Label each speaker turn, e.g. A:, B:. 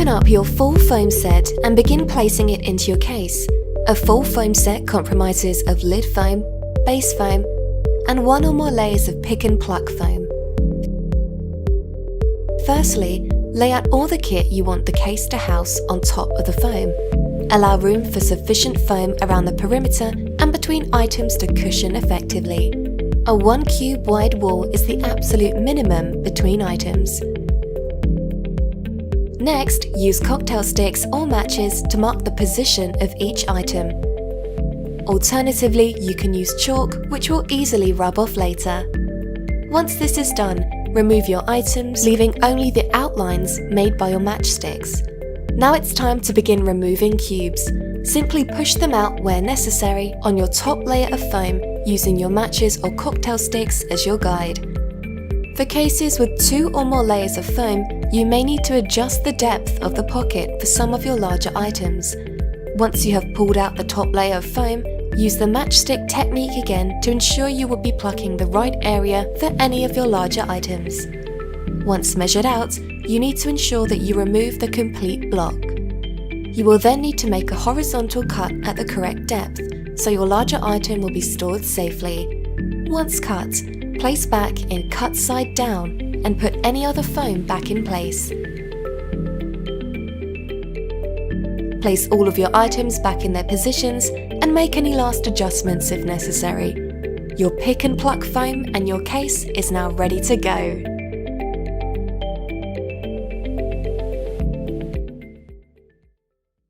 A: Open up your full foam set and begin placing it into your case. A full foam set comprises of lid foam, base foam, and one or more layers of Pick N Pluck Foam. Firstly, lay out all the kit you want the case to house on top of the foam. Allow room for sufficient foam around the perimeter and between items to cushion effectively. A 1 cube wide wall is the absolute minimum between items. Next, use cocktail sticks or matches to mark the position of each item. Alternatively, you can use chalk, which will easily rub off later. Once this is done, remove your items, leaving only the outlines made by your matchsticks. Now it's time to begin removing cubes. Simply push them out where necessary on your top layer of foam using your matches or cocktail sticks as your guide. For cases with 2 or more layers of foam, you may need to adjust the depth of the pocket for some of your larger items. Once you have pulled out the top layer of foam, use the matchstick technique again to ensure you will be plucking the right area for any of your larger items. Once measured out, you need to ensure that you remove the complete block. You will then need to make a horizontal cut at the correct depth, so your larger item will be stored safely. Once cut, place back in cut side down and put any other foam back in place. Place all of your items back in their positions and make any last adjustments if necessary. Your Pick N Pluck foam and your case is now ready to go.